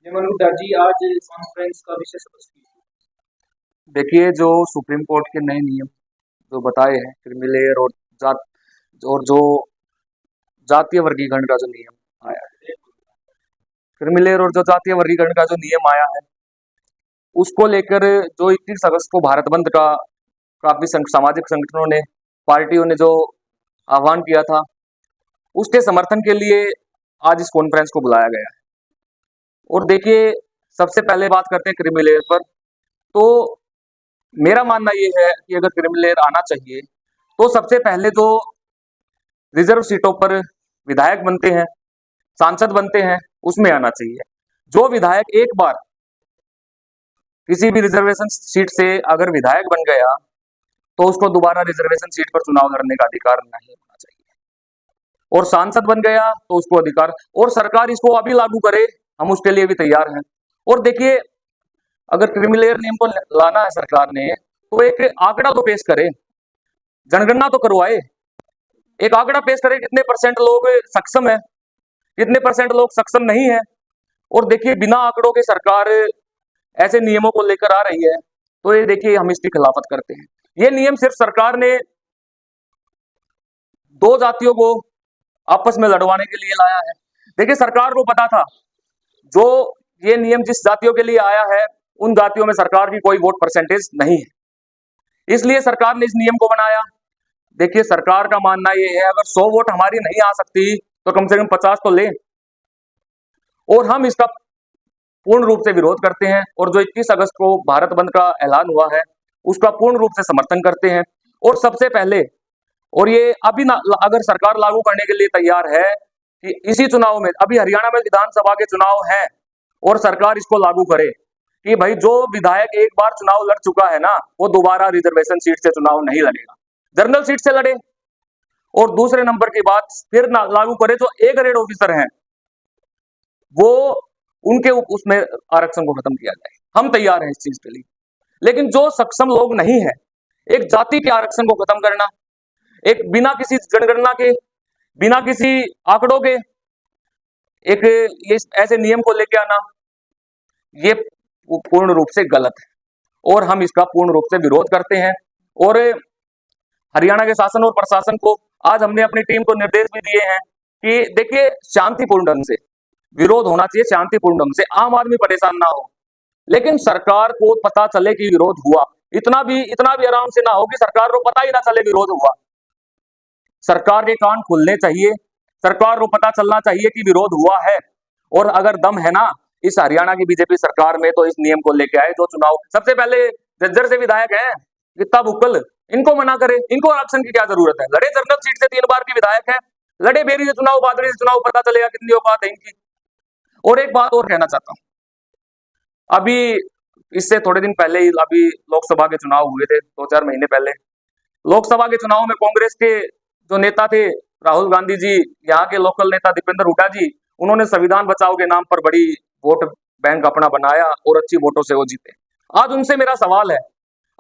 मनोहर जी आज कॉन्फ्रेंस का विषय समझ कीजिए। देखिए, जो सुप्रीम कोर्ट के नए नियम जो बताए हैं क्रिमिलेयर और जात और जो जातीय वर्गीकरण का जो नियम आया है, क्रिमिलेयर और जो जातीय वर्गीकरण का जो नियम आया है, उसको लेकर जो 21 अगस्त को भारत बंद का काफी सामाजिक संगठनों ने, पार्टियों ने जो आह्वान किया था, उसके समर्थन के लिए आज इस कॉन्फ्रेंस को बुलाया गया है। और देखिए, सबसे पहले बात करते हैं क्रिमिलेयर पर। तो मेरा मानना ये है कि अगर क्रिमिलेयर आना चाहिए तो सबसे पहले जो रिजर्व सीटों पर विधायक बनते हैं, सांसद बनते हैं, उसमें आना चाहिए। जो विधायक एक बार किसी भी रिजर्वेशन सीट से अगर विधायक बन गया तो उसको दोबारा रिजर्वेशन सीट पर चुनाव लड़ने का अधिकार नहीं होना चाहिए। और सांसद बन गया तो उसको अधिकार, और सरकार इसको अभी लागू करे, हम उसके लिए भी तैयार हैं। और देखिए, अगर क्रिमिलेयर नियम को लाना है सरकार ने, तो एक आंकड़ा तो पेश करे, जनगणना तो करवाए, एक आंकड़ा पेश करे कितने परसेंट लोग सक्षम है, कितने परसेंट लोग सक्षम नहीं है। और देखिए, बिना आंकड़ों के सरकार ऐसे नियमों को लेकर आ रही है, तो ये देखिए हम इसकी खिलाफत करते हैं। ये नियम सिर्फ सरकार ने दो जातियों को आपस में लड़वाने के लिए लाया है। देखिए, सरकार को पता था जो ये नियम जिस जातियों के लिए आया है, उन जातियों में सरकार की कोई वोट परसेंटेज नहीं है, इसलिए सरकार ने इस नियम को बनाया। देखिए, सरकार का मानना ये है अगर 100 वोट हमारी नहीं आ सकती तो कम से कम 50 तो ले। और हम इसका पूर्ण रूप से विरोध करते हैं, और जो 21 अगस्त को भारत बंद का ऐलान हुआ है उसका पूर्ण रूप से समर्थन करते हैं। और सबसे पहले, और ये अभी ना, अगर सरकार लागू करने के लिए तैयार है कि इसी चुनाव में, अभी हरियाणा में विधानसभा के चुनाव हैं, और सरकार इसको लागू करे कि भाई जो विधायक एक बार चुनाव लड़ चुका है ना, वो दोबारा रिजर्वेशन सीट से चुनाव नहीं लड़ेगा, जनरल सीट से लड़े। और दूसरे नंबर की बात फिर ना लागू करे, जो ए ग्रेड ऑफिसर हैं वो उनके उसमें आरक्षण को खत्म किया जाए। हम तैयार हैं इस चीज के लिए। लेकिन जो सक्षम लोग नहीं है, एक जाति के आरक्षण को खत्म करना, एक बिना किसी जनगणना के, बिना किसी आंकड़ों के एक ये ऐसे नियम को लेके आना, ये पूर्ण रूप से गलत है, और हम इसका पूर्ण रूप से विरोध करते हैं। और हरियाणा के शासन और प्रशासन को आज हमने अपनी टीम को निर्देश भी दिए हैं कि देखिए, शांतिपूर्ण ढंग से विरोध होना चाहिए, शांतिपूर्ण ढंग से, आम आदमी परेशान ना हो, लेकिन सरकार को पता चले कि विरोध हुआ। इतना भी आराम से ना हो कि सरकार को पता ही ना चले विरोध हुआ। सरकार के कान खुलने चाहिए, सरकार को पता चलना चाहिए कि विरोध हुआ है। और अगर दम है ना इस हरियाणा की बीजेपी सरकार में, तो इस नियम को लेके आए। जो चुनाव सबसे पहले झज्जर से विधायक है गीता बुक्कल, इनको मना करे, इनको आरक्षण की क्या जरूरत है? लड़े जनरल सीट से 3 बार की विधायक है, लड़े बेरी से चुनाव, बादरी से चुनाव, पता चलेगा कितनी औकात है इनकी। और एक बात और कहना चाहता हूं, अभी इससे थोड़े दिन पहले ही अभी लोकसभा के चुनाव हुए थे, 2-4 महीने पहले। लोकसभा के चुनाव में कांग्रेस के जो नेता थे, राहुल गांधी जी, यहाँ के लोकल नेता दीपेंद्र हुड्डा जी, उन्होंने संविधान बचाओ के नाम पर बड़ी वोट बैंक अपना बनाया और अच्छी वोटों से वो जीते। आज उनसे मेरा सवाल है,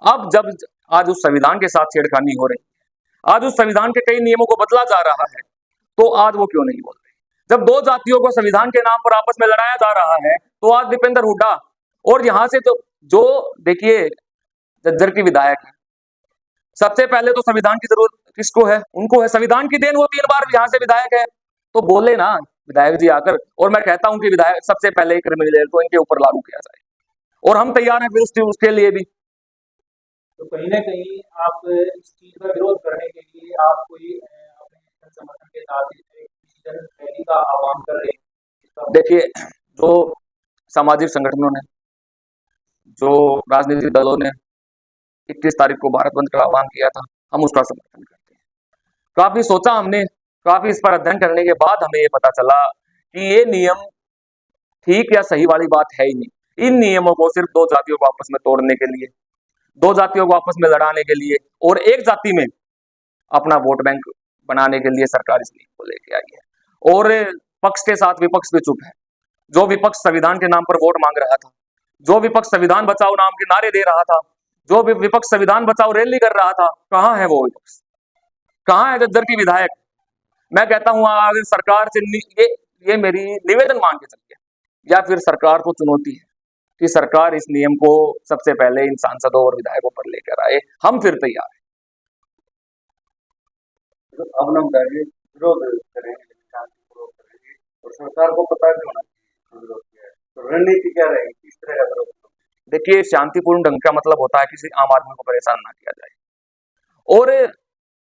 अब जब आज उस संविधान के साथ छेड़खानी हो रही है, आज उस संविधान के कई नियमों को बदला जा रहा है, तो आज वो क्यों नहीं बोल रहे? जब दो जातियों को संविधान के नाम पर आपस में लड़ाया जा रहा है, तो आज दीपेंद्र हुड्डा और यहाँ से तो जो देखिए झज्जर की विधायक है, सबसे पहले तो संविधान की जरूरत किसको है? उनको है, संविधान की देन, वो 3 बार यहाँ से विधायक है, तो बोले ना विधायक जी आकर। और मैं कहता हूं कि विधायक सबसे पहले क्रिमिनल को इनके ऊपर लागू किया जाए, और हम तैयार हैं फिर उसके लिए भी। तो कहीं ना कहीं आप इस चीज का विरोध करने के लिए आप कोई अपने समर्थन के साथ किसी जन रैली का आह्वान कर रहे हैं। देखिए, जो सामाजिक संगठनों ने, जो राजनीतिक दलों ने 21 तारीख को भारत बंद का आह्वान किया था, हम उसका समर्थन करते हैं। काफी सोचा हमने, काफी इस पर अध्ययन करने के बाद हमें ये पता चला कि ये नियम ठीक या सही वाली बात है ही नहीं। इन नियमों को सिर्फ दो जातियों को आपस में तोड़ने के लिए, दो जातियों को आपस में लड़ाने के लिए, और एक जाति में अपना वोट बैंक बनाने के लिए सरकार इस नियम को लेके आई है। और पक्ष के साथ विपक्ष भी चुप है। जो विपक्ष संविधान के नाम पर वोट मांग रहा था, जो विपक्ष संविधान बचाओ नाम के नारे दे रहा था, जो भी विपक्ष संविधान बचाओ रैली कर रहा था, कहां है वो विपक्ष? कहां है झज्जर की विधायक? मैं कहता हूं अगर सरकार से ये मेरी निवेदन मान के चलिए, या फिर सरकार को चुनौती है कि सरकार इस नियम को सबसे पहले इन सांसदों और विधायकों पर लेकर आए, हम फिर तैयार हैं। तो अब ना बताइए, विरोध करेंगे, शांतिपूर्वक करेंगे और सरकार को पता भी होना चाहिए विरोध किया है, तो रणनीति क्या रहेगी, किस तरह का विरोध? देखिए, शांतिपूर्ण ढंग का मतलब होता है किसी आम आदमी को परेशान ना किया जाए और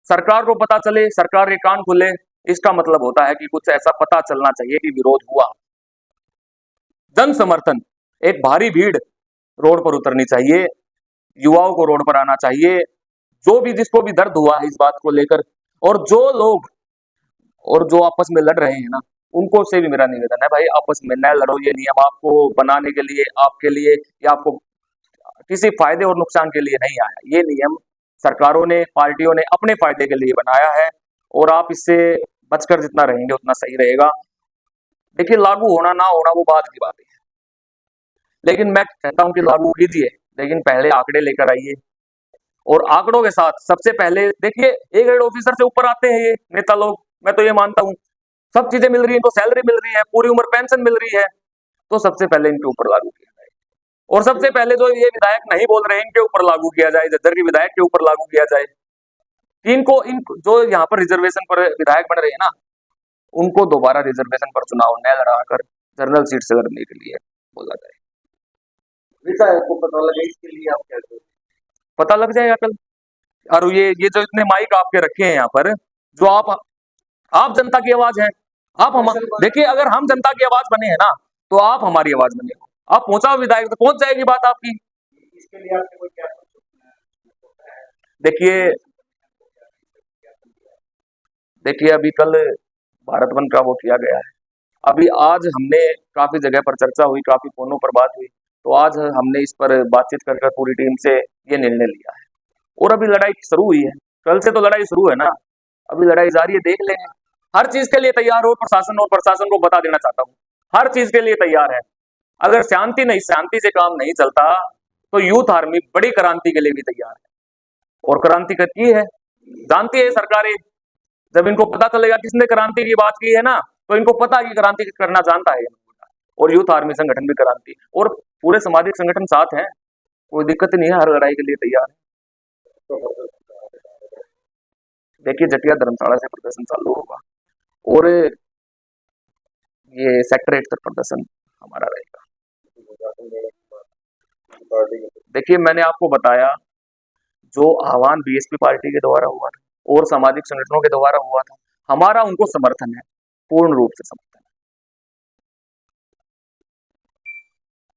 सरकार को पता चले, सरकार के कान खुले, इसका मतलब होता है कि कुछ ऐसा पता चलना चाहिए कि विरोध हुआ। जन समर्थन, एक भारी भीड़ रोड पर उतरनी चाहिए, युवाओं को रोड पर आना चाहिए, जो भी जिसको भी दर्द हुआ है इस बात को लेकर, और जो लोग और जो आपस में लड़ रहे हैं ना, उनको से भी मेरा निवेदन है, भाई आपस में न लड़ो। ये नियम आपको बनाने के लिए, आपके लिए या आपको किसी फायदे और नुकसान के लिए नहीं आया। ये नियम सरकारों ने, पार्टियों ने अपने फायदे के लिए बनाया है और आप इससे बचकर जितना रहेंगे उतना सही रहेगा। देखिए, लागू होना ना होना वो बात की बात है, लेकिन मैं कहता हूं कि लागू कीजिए, लेकिन पहले आंकड़े लेकर आइए और आंकड़ों के साथ सबसे पहले देखिए, एक ग्रेड ऑफिसर से ऊपर आते हैं ये नेता लोग, मैं तो ये मानता हूं। सब चीजें मिल रही है, इनको सैलरी मिल रही है, पूरी उम्र पेंशन मिल रही है, तो सबसे पहले इनके ऊपर लागू किया जाए। और सबसे पहले जो ये विधायक नहीं बोल रहे हैं, इनके ऊपर लागू किया जाए, जज्जर के विधायक के ऊपर लागू किया जाए। इनको जो यहाँ पर रिजर्वेशन पर विधायक बन रहे हैं ना, उनको दोबारा रिजर्वेशन पर चुनाव न लड़ाकर जनरल सीट से लड़ने के लिए बोला जाए। विधायक को पता लगे, इसके लिए आप क्या करें? पता लग जाएगा कल। और ये जो इतने माइक आपके रखे हैं यहाँ पर, जो आप जनता की आवाज है, आप हम देखिए, अगर हम जनता की आवाज बने हैं ना, तो आप हमारी आवाज बने हो, आप पहुंचाओ विधायक तो पहुंच जाएगी बात आपकी। इसके लिए आपने कोई क्या देखिए अभी कल भारत बंद का वो किया गया है, अभी आज हमने काफी जगह पर चर्चा हुई, काफी फोनों पर बात हुई, तो आज हमने इस पर बातचीत कर पूरी टीम से ये निर्णय लिया है और अभी लड़ाई शुरू हुई है। कल से तो लड़ाई शुरू है ना, अभी लड़ाई जारी है, देख लेंगे। हर चीज के लिए तैयार हो प्रशासन, और प्रशासन को बता देना चाहता हूँ, हर चीज के लिए तैयार है। अगर शांति से काम नहीं चलता तो यूथ आर्मी बड़ी क्रांति के लिए भी तैयार है और क्रांति की है, जानती है सरकारें। जब इनको पता चलेगा किसने क्रांति की बात की है ना, तो इनको पता है कि क्रांति करना जानता है, और यूथ आर्मी संगठन भी क्रांति और पूरे सामाजिक संगठन साथ हैं, कोई दिक्कत नहीं है, हर लड़ाई के लिए तैयार है। देखिए, जटिया धर्मशाला से प्रदर्शन चालू होगा और ये सेक्टर 8 तक प्रदर्शन हमारा रहेगा। देखिए, मैंने आपको बताया, जो आह्वान बीएसपी पार्टी के द्वारा हुआ था और सामाजिक संगठनों के द्वारा हुआ था, हमारा उनको समर्थन है, पूर्ण रूप से समर्थन।